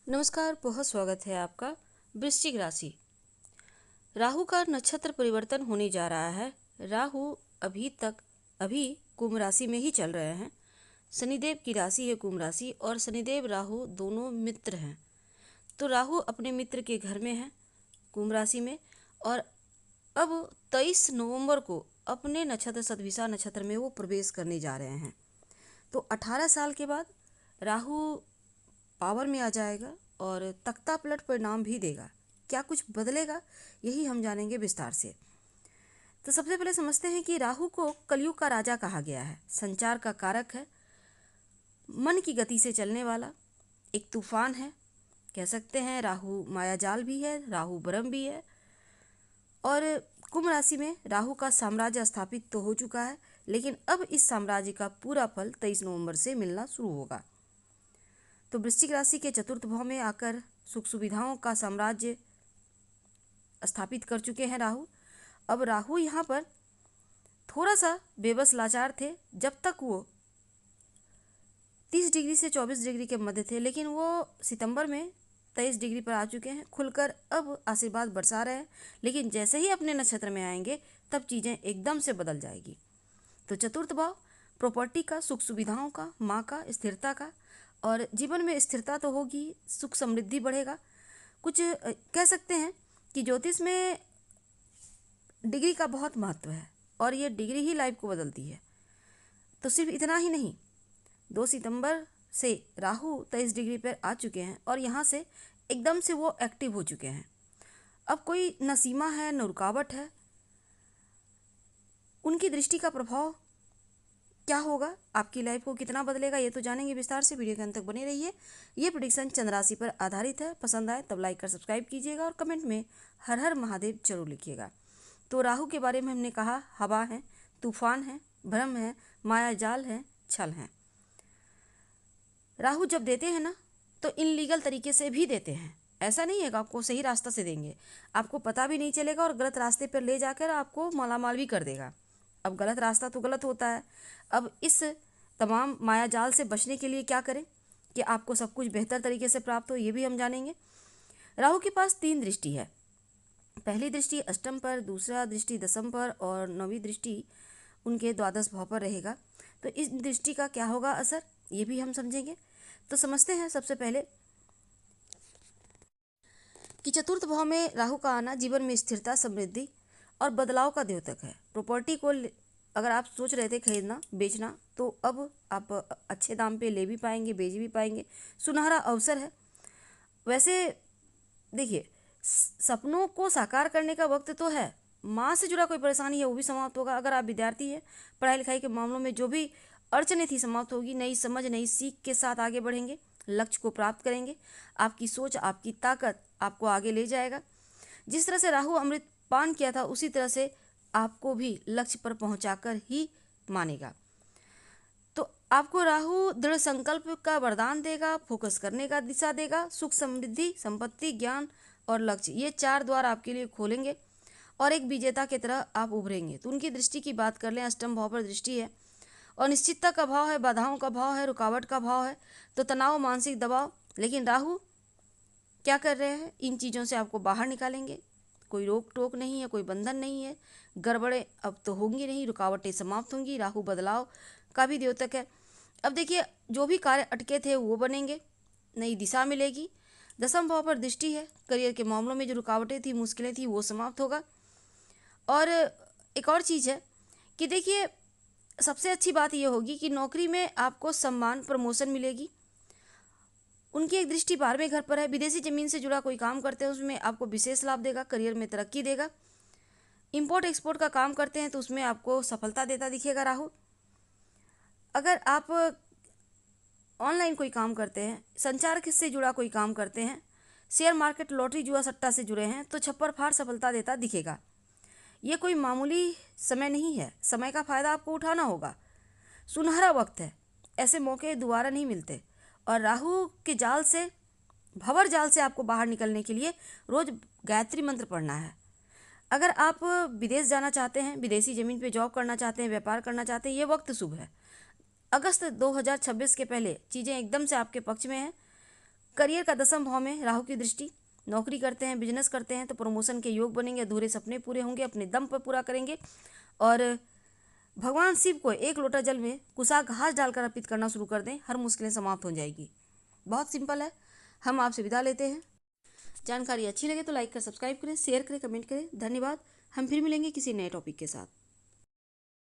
नमस्कार, बहुत स्वागत है आपका। वृश्चिक राशि, राहु का नक्षत्र परिवर्तन होने जा रहा है। राहु अभी कुंभ राशि में ही चल रहे हैं। शनिदेव की राशि है कुंभ राशि और शनिदेव राहु दोनों मित्र हैं। तो राहु अपने मित्र के घर में है कुंभ राशि में और अब 23 नवंबर को अपने नक्षत्र सतभिषा नक्षत्र में वो प्रवेश करने जा रहे हैं। तो 18 साल के बाद राहु पावर में आ जाएगा और तख्ता पलट परिणाम भी देगा। क्या कुछ बदलेगा, यही हम जानेंगे विस्तार से। तो सबसे पहले समझते हैं कि राहु को कलयुग का राजा कहा गया है। संचार का कारक है, मन की गति से चलने वाला एक तूफान है। कह सकते हैं राहु मायाजाल भी है, राहु ब्रह्म भी है। और कुंभ राशि में राहु का साम्राज्य स्थापित तो हो चुका है, लेकिन अब इस साम्राज्य का पूरा फल 23 नवंबर से मिलना शुरू होगा। तो वृश्चिक राशि के चतुर्थ भाव में आकर सुख सुविधाओं का साम्राज्य स्थापित कर चुके हैं राहु। अब राहु यहाँ पर थोड़ा सा बेबस लाचार थे जब तक वो 30 डिग्री से 24 डिग्री के मध्य थे, लेकिन वो सितंबर में 23 डिग्री पर आ चुके हैं। खुलकर अब आशीर्वाद बरसा रहे हैं, लेकिन जैसे ही अपने नक्षत्र में आएंगे तब चीज़ें एकदम से बदल जाएगी। तो चतुर्थ भाव प्रॉपर्टी का, सुख सुविधाओं का, माँ का, स्थिरता का, और जीवन में स्थिरता तो होगी, सुख समृद्धि बढ़ेगा। कुछ कह सकते हैं कि ज्योतिष में डिग्री का बहुत महत्व है और ये डिग्री ही लाइफ को बदलती है। तो सिर्फ इतना ही नहीं, 2 सितंबर से राहु 23 डिग्री पर आ चुके हैं और यहाँ से एकदम से वो एक्टिव हो चुके हैं। अब कोई न सीमा है न रुकावट है। उनकी दृष्टि का प्रभाव क्या होगा, आपकी लाइफ को कितना बदलेगा, ये तो जानेंगे विस्तार से। वीडियो के अंत तक बने रहिए। ये प्रेडिक्शन चंद्र राशि पर आधारित है। पसंद आए तब लाइक कर सब्सक्राइब कीजिएगा और कमेंट में हर हर महादेव जरूर लिखिएगा। तो राहु के बारे में हमने कहा, हवा है, तूफान है, भ्रम है, मायाजाल है, छल है। राहु जब देते हैं ना तो इनलीगल तरीके से भी देते हैं। ऐसा नहीं है कि आपको सही रास्ता से देंगे, आपको पता भी नहीं चलेगा और गलत रास्ते पर ले जाकर आपको मालामाल भी कर देगा। अब गलत रास्ता तो गलत होता है। अब इस तमाम मायाजाल से बचने के लिए क्या करें कि आपको सब कुछ बेहतर तरीके से प्राप्त हो, ये भी हम जानेंगे। राहु के पास 3 दृष्टि है। पहली दृष्टि अष्टम पर, दूसरा दृष्टि दशम पर और 9वीं दृष्टि उनके द्वादश भाव पर रहेगा। तो इस दृष्टि का क्या होगा असर, ये भी हम समझेंगे। तो समझते हैं सबसे पहले कि चतुर्थ भाव में राहु का आना जीवन में स्थिरता, समृद्धि और बदलाव का द्योतक है। प्रॉपर्टी को अगर आप सोच रहे थे खरीदना, बेचना, तो अब आप अच्छे दाम पे ले भी पाएंगे, बेच भी पाएंगे। सुनहरा अवसर है। वैसे देखिए, सपनों को साकार करने का वक्त तो है। माँ से जुड़ा कोई परेशानी है वो भी समाप्त होगा। अगर आप विद्यार्थी हैं, पढ़ाई लिखाई के मामलों में जो भी अड़चने थी समाप्त होगी। नई समझ, नई सीख के साथ आगे बढ़ेंगे, लक्ष्य को प्राप्त करेंगे। आपकी सोच, आपकी ताकत आपको आगे ले जाएगा। जिस तरह से राहु अमृत पान किया था, उसी तरह से आपको भी लक्ष्य पर पहुंचाकर ही मानेगा। तो आपको राहु दृढ़ संकल्प का वरदान देगा, फोकस करने का दिशा देगा, सुख समृद्धि, संपत्ति, ज्ञान और लक्ष्य, ये 4 द्वार आपके लिए खोलेंगे और एक विजेता की तरह आप उभरेंगे। तो उनकी दृष्टि की बात कर लें, अष्टम भाव पर दृष्टि है और निश्चितता का भाव है, बाधाओं का भाव है, रुकावट का भाव है, तो तनाव, मानसिक दबाव। लेकिन राहु क्या कर रहे हैं, इन चीज़ों से आपको बाहर निकालेंगे। कोई रोक टोक नहीं है, कोई बंधन नहीं है, गड़बड़ें अब तो होंगी नहीं, रुकावटें समाप्त होंगी। राहु बदलाव का भी द्योतक है। अब देखिए, जो भी कार्य अटके थे वो बनेंगे, नई दिशा मिलेगी। दशम भाव पर दृष्टि है, करियर के मामलों में जो रुकावटें थी, मुश्किलें थी, वो समाप्त होगा। और एक और चीज़ है कि देखिए, सबसे अच्छी बात यह होगी कि नौकरी में आपको सम्मान, प्रमोशन मिलेगी। उनकी एक दृष्टि 12वें घर पर है। विदेशी जमीन से जुड़ा कोई काम करते हैं उसमें आपको विशेष लाभ देगा, करियर में तरक्की देगा। इंपोर्ट एक्सपोर्ट का काम करते हैं तो उसमें आपको सफलता देता दिखेगा राहु। अगर आप ऑनलाइन कोई काम करते हैं, संचार से जुड़ा कोई काम करते हैं, शेयर मार्केट, लॉटरी, जुआ सट्टा से जुड़े हैं, तो छप्पर फाड़ सफलता देता दिखेगा। ये कोई मामूली समय नहीं है, समय का फायदा आपको उठाना होगा। सुनहरा वक्त है, ऐसे मौके दोबारा नहीं मिलते। और राहु के जाल से, भंवर जाल से आपको बाहर निकलने के लिए रोज गायत्री मंत्र पढ़ना है। अगर आप विदेश जाना चाहते हैं, विदेशी ज़मीन पे जॉब करना चाहते हैं, व्यापार करना चाहते हैं, ये वक्त शुभ है। अगस्त 2026 के पहले चीज़ें एकदम से आपके पक्ष में हैं। करियर का 10वें भाव में राहु की दृष्टि, नौकरी करते हैं, बिजनेस करते हैं तो प्रमोशन के योग बनेंगे, अधूरे सपने पूरे होंगे, अपने दम पर पूरा करेंगे। और भगवान शिव को 1 लोटा जल में कुसा घास डालकर अर्पित करना शुरू कर दें, हर मुश्किलें समाप्त हो जाएगी। बहुत सिंपल है। हम आपसे विदा लेते हैं। जानकारी अच्छी लगे तो लाइक कर सब्सक्राइब करें, शेयर करें, कमेंट करें। धन्यवाद। हम फिर मिलेंगे किसी नए टॉपिक के साथ।